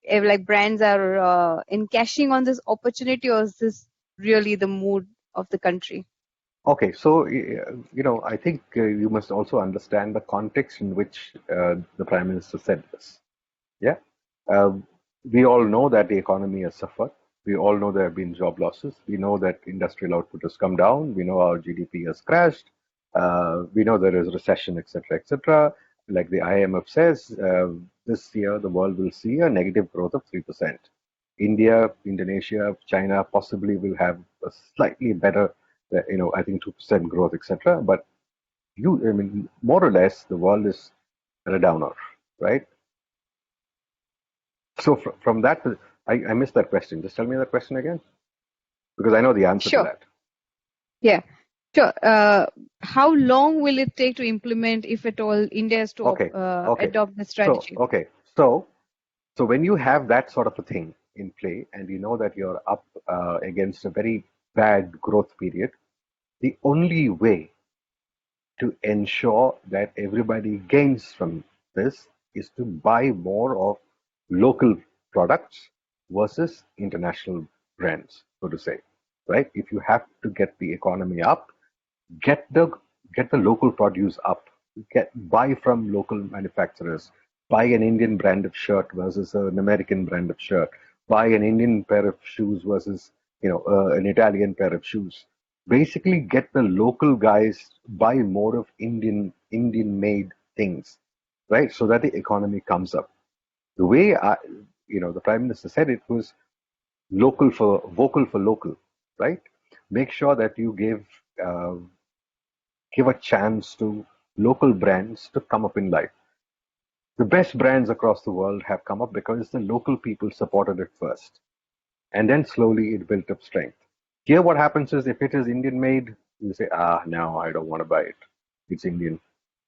[SPEAKER 3] Like brands are encashing on this opportunity, or is this really the mood of the country?
[SPEAKER 2] Okay, so I think you must also understand the context in which the Prime Minister said this. Yeah, we all know that the economy has suffered. We all know there have been job losses. We know that industrial output has come down. We know our GDP has crashed. We know there is recession, etc., etc. Like the IMF says, this year the world will see a negative growth of 3%. India, Indonesia, China possibly will have a slightly better, I think 2% growth, etc. But I mean, more or less, the world is at a downer, right? So from that, I missed that question. Just tell me that question again, because I know the answer to
[SPEAKER 3] Sure.
[SPEAKER 2] that.
[SPEAKER 3] Yeah. Sure. How long will it take to implement, if at all, India has to adopt the strategy?
[SPEAKER 2] So when you have that sort of a thing in play, and you know that you're up against a very bad growth period, the only way to ensure that everybody gains from this is to buy more of local products versus international brands, so to say, right? If you have to get the economy up, get the local produce up. Buy from local manufacturers. Buy an Indian brand of shirt versus an American brand of shirt. Buy an Indian pair of shoes versus an Italian pair of shoes. Basically, get the local guys buy more of Indian made things, right? So that the economy comes up. The way the Prime Minister said it was vocal for local, right? Make sure that you give a chance to local brands to come up in life. The best brands across the world have come up because the local people supported it first. And then slowly it built up strength. Here, what happens is if it is Indian made, you say, no, I don't want to buy it. It's Indian.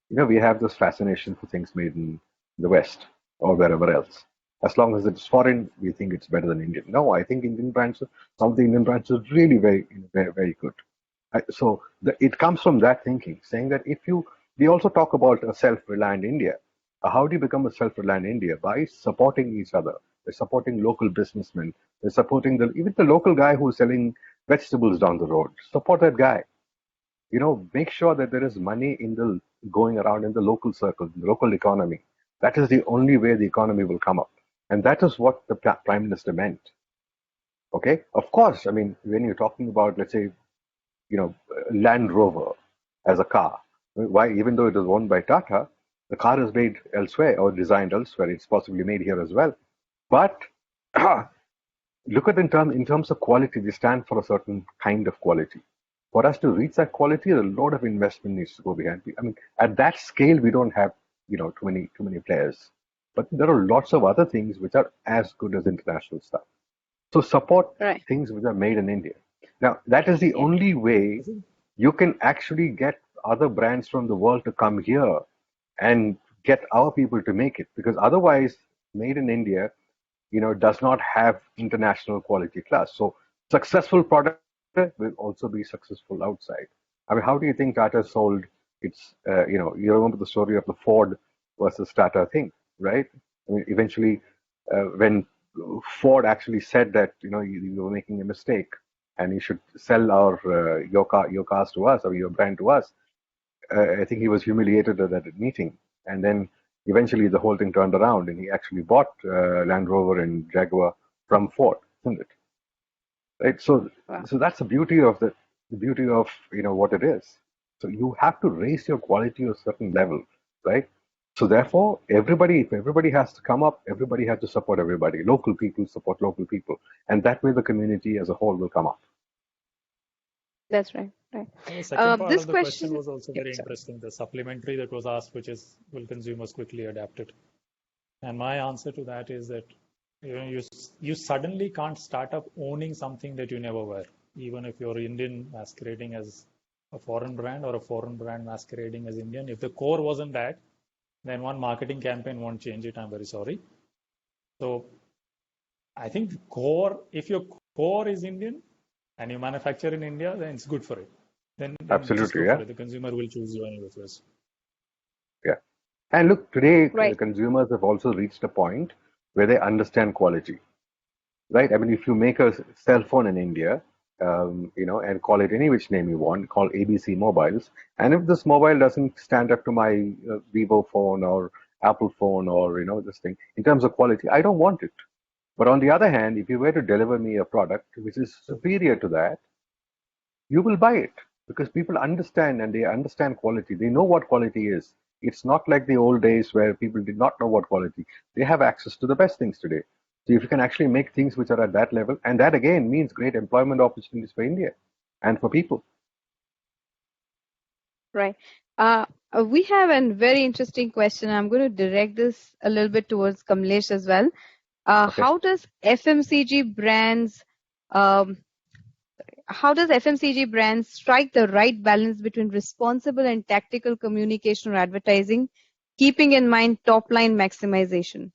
[SPEAKER 2] We have this fascination for things made in the West or wherever else. As long as it's foreign, we think it's better than Indian. No, I think some of the Indian brands are really very, very, very good. So it comes from that thinking, saying that we also talk about a self-reliant India. How do you become a self-reliant India? By supporting each other, by supporting local businessmen, by supporting even the local guy who's selling vegetables down the road. Support that guy. Make sure that there is money going around in the local circle, in the local economy. That is the only way the economy will come up. And that is what the Prime Minister meant. Okay? Of course, I mean, when you're talking about, let's say, Land Rover as a car. Why? Even though it is owned by Tata, the car is made elsewhere or designed elsewhere. It's possibly made here as well. But look at in terms of quality, they stand for a certain kind of quality. For us to reach that quality, a lot of investment needs to go behind. I mean, at that scale, we don't have too many players. But there are lots of other things which are as good as international stuff. So support things which are made in India. Now, that is the only way you can actually get other brands from the world to come here and get our people to make it. Because otherwise, made in India, does not have international quality class. So successful products will also be successful outside. I mean, how do you think Tata sold its, you remember the story of the Ford versus Tata thing, right? I mean, eventually, when Ford actually said that, you were making a mistake and you should sell your cars to us or your brand to us, I think he was humiliated at that meeting. And then eventually the whole thing turned around and he actually bought Land Rover and Jaguar from Ford, isn't it? Right. So,
[SPEAKER 3] Wow.
[SPEAKER 2] so that's the beauty of the beauty of what it is. So you have to raise your quality to a certain level, right? So therefore, if everybody has to come up, everybody has to support everybody. Local people support local people, and that way the community as a whole will come up.
[SPEAKER 3] That's right. Right.
[SPEAKER 1] The second part
[SPEAKER 3] This
[SPEAKER 1] of the question
[SPEAKER 3] question.
[SPEAKER 1] was also very interesting. The supplementary that was asked, which is, will consumers quickly adapt it? And my answer to that is that you suddenly can't start up owning something that you never were, even if you're Indian masquerading as a foreign brand or a foreign brand masquerading as Indian. If the core wasn't that, then one marketing campaign won't change it. I'm very sorry. So I think if your core is Indian and you manufacture in India, then it's good for it. Then just
[SPEAKER 2] Absolutely,
[SPEAKER 1] go
[SPEAKER 2] yeah.
[SPEAKER 1] for it. The consumer will choose you anyway first.
[SPEAKER 2] Yeah. And look, today
[SPEAKER 3] Right.
[SPEAKER 2] consumers have also reached a point where they understand quality, right? I mean, if you make a cell phone in India, and call it any which name you want, call ABC Mobiles, and if this mobile doesn't stand up to my Vivo phone or Apple phone or this thing in terms of quality, I don't want it. But on the other hand, if you were to deliver me a product which is superior to that, you will buy it because people understand and they understand quality. They know what quality is. It's not like the old days where people did not know what quality. They have access to the best things today. So if you can actually make things which are at that level, and that again means great employment opportunities for India and for people.
[SPEAKER 3] Right. We have a very interesting question. I'm going to direct this a little bit towards Kamlesh as well.
[SPEAKER 2] Okay.
[SPEAKER 3] How does FMCG brands strike the right balance between responsible and tactical communication or advertising, keeping in mind top line maximization?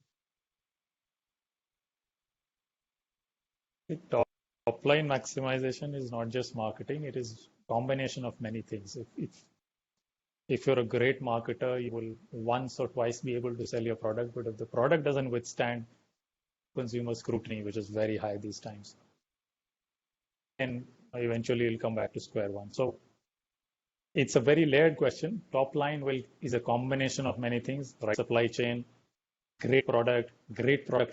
[SPEAKER 1] Top line maximization is not just marketing; it is a combination of many things. If you're a great marketer, you will once or twice be able to sell your product, but if the product doesn't withstand consumer scrutiny, which is very high these times, and eventually you'll come back to square one. So it's a very layered question. Top line is a combination of many things: right supply chain, great product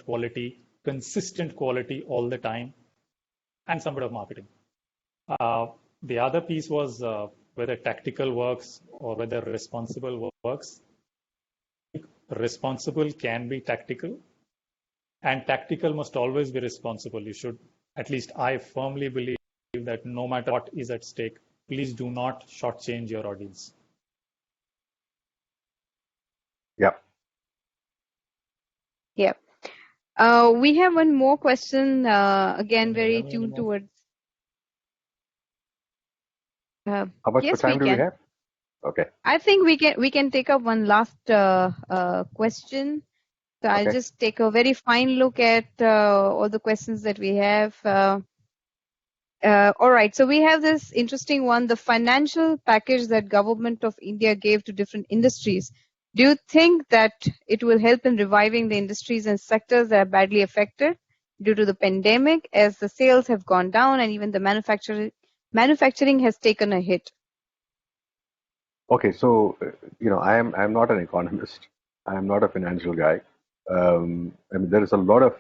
[SPEAKER 1] quality, consistent quality all the time, and some bit of marketing. The other piece was whether tactical works or whether responsible works. Responsible can be tactical, and tactical must always be responsible. You should, at least I firmly believe that no matter what is at stake, please do not shortchange your audience.
[SPEAKER 2] Yeah.
[SPEAKER 3] Yeah. We have one more question, again, very tuned towards.
[SPEAKER 2] How much
[SPEAKER 3] Yes,
[SPEAKER 2] time
[SPEAKER 3] we
[SPEAKER 2] do we
[SPEAKER 3] can.
[SPEAKER 2] have? Okay.
[SPEAKER 3] I think we can take up one last question. So I'll
[SPEAKER 2] Okay.
[SPEAKER 3] just take a very fine look at all the questions that we have. All right, so we have this interesting one, the financial package that Government of India gave to different industries. Do you think that it will help in reviving the industries and sectors that are badly affected due to the pandemic, as the sales have gone down and even the manufacturing has taken a hit?
[SPEAKER 2] Okay, so I'm not an economist. I am not a financial guy. I mean, there is a lot of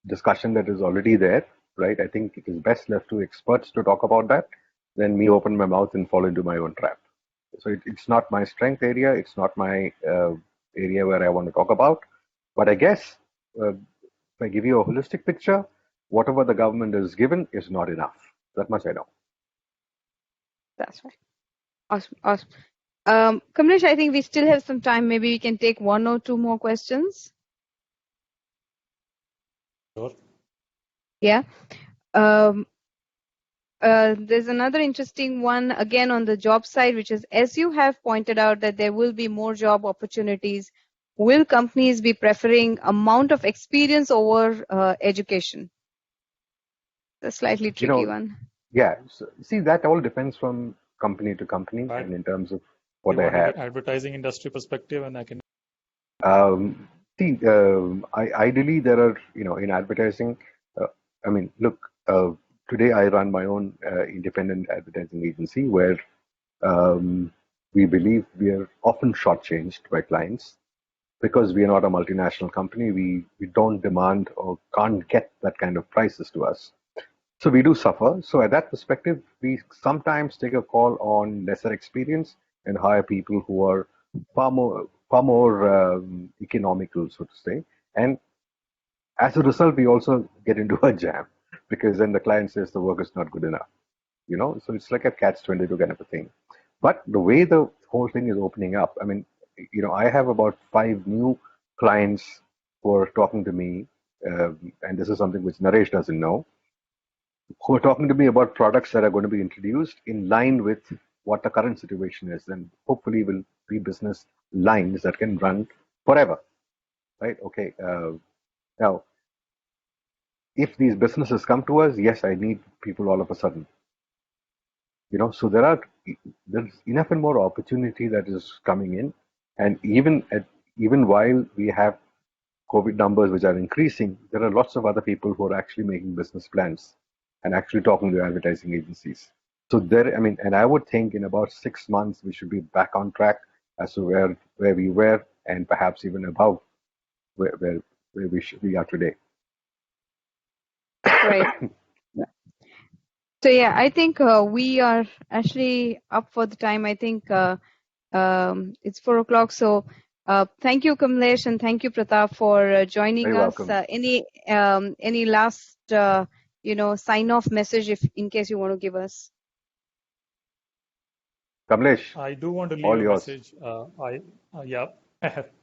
[SPEAKER 2] discussion that is already there, right? I think it is best left to experts to talk about that than me open my mouth and fall into my own trap. So it's not my strength area. It's not my area where I want to talk about. But I guess if I give you a holistic picture, whatever the government has given is not enough. That much I know.
[SPEAKER 3] That's right. Awesome. Awesome. Kamlesh, I think we still have some time. Maybe we can take one or two more questions.
[SPEAKER 1] Sure.
[SPEAKER 3] Yeah. There's another interesting one again on the job side, which is, as you have pointed out that there will be more job opportunities, will companies be preferring amount of experience over education? A slightly tricky one.
[SPEAKER 2] Yeah. So, see, that all depends from company to company
[SPEAKER 1] But
[SPEAKER 2] and in terms of what
[SPEAKER 1] you
[SPEAKER 2] they
[SPEAKER 1] want to
[SPEAKER 2] have.
[SPEAKER 1] get advertising industry perspective, and I can.
[SPEAKER 2] See, ideally, there are, in advertising, uh, I mean, look, today I run my own independent advertising agency where um, we believe we are often shortchanged by clients because we are not a multinational company. We don't demand or can't get that kind of prices to us. So we do suffer. So at that perspective, we sometimes take a call on lesser experience and hire people who are far more economical, so to say. And as a result, we also get into a jam because then the client says the work is not good enough. So it's like a catch-22 kind of a thing. But the way the whole thing is opening up, I mean, I have about 5 new clients who are talking to me, and this is something which Naresh doesn't know, who are talking to me about products that are going to be introduced in line with what the current situation is, and hopefully will be business lines that can run forever, right? Okay. Now, if these businesses come to us, yes, I need people all of a sudden. So there's enough and more opportunity that is coming in, and even while we have COVID numbers which are increasing, there are lots of other people who are actually making business plans and actually talking to advertising agencies. So there, I mean, and I would think in about 6 months we should be back on track as to where we were, and perhaps even above where we are today.
[SPEAKER 3] Right. So yeah, I think we are actually up for the time. I think it's 4 o'clock. So thank you, Kamlesh, and thank you, Pratap, for joining
[SPEAKER 2] Very
[SPEAKER 3] us.
[SPEAKER 2] welcome.
[SPEAKER 3] Any last sign off message, if in case you want to give us?
[SPEAKER 2] Kamlesh,
[SPEAKER 1] I do want to leave
[SPEAKER 2] all
[SPEAKER 1] a
[SPEAKER 2] yours.
[SPEAKER 1] message. Yeah,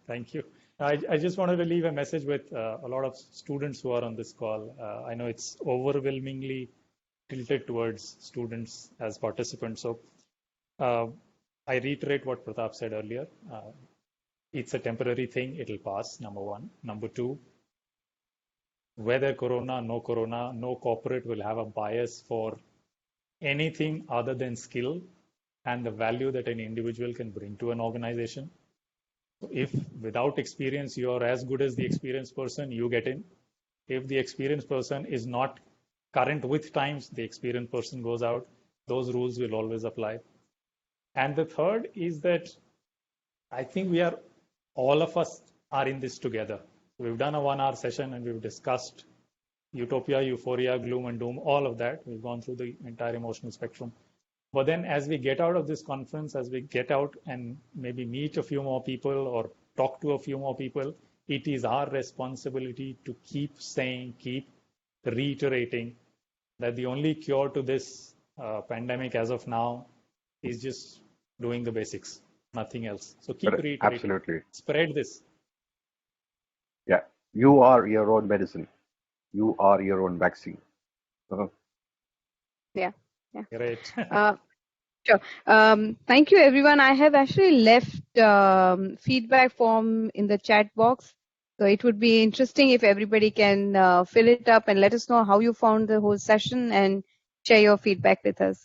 [SPEAKER 1] thank you. I just wanted to leave a message with a lot of students who are on this call. I know it's overwhelmingly tilted towards students as participants. So uh, I reiterate what Pratap said earlier. It's a temporary thing. It'll pass, number one. Number two, whether corona, no corporate will have a bias for anything other than skill and the value that an individual can bring to an organization. So if without experience you are as good as the experienced person, you get in. If the experienced person is not current with times, the experienced person goes out. Those rules will always apply. And the third is that I think all of us are in this together. We've done a 1 hour session and we've discussed utopia, euphoria, gloom and doom, all of that. We've gone through the entire emotional spectrum. But then as we get out of this conference, as we get out and maybe meet a few more people or talk to a few more people, it is our responsibility to keep saying, keep reiterating that the only cure to this pandemic as of now is just doing the basics, nothing else. So keep reiterating,
[SPEAKER 2] Absolutely.
[SPEAKER 1] spread this.
[SPEAKER 2] Yeah. You are your own medicine. You are your own vaccine. Uh-huh.
[SPEAKER 3] Yeah.
[SPEAKER 1] Great.
[SPEAKER 3] Sure. Thank you, everyone. I have actually left feedback form in the chat box. So it would be interesting if everybody can fill it up and let us know how you found the whole session and share your feedback with us.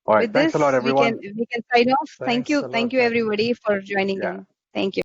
[SPEAKER 2] All right.
[SPEAKER 3] With
[SPEAKER 2] Thanks a lot,
[SPEAKER 3] this, we can
[SPEAKER 2] everyone.
[SPEAKER 3] sign off.
[SPEAKER 1] Thanks a
[SPEAKER 3] Thank
[SPEAKER 1] lot.
[SPEAKER 3] you, everybody, for joining
[SPEAKER 2] Yeah.
[SPEAKER 3] in. Thank you.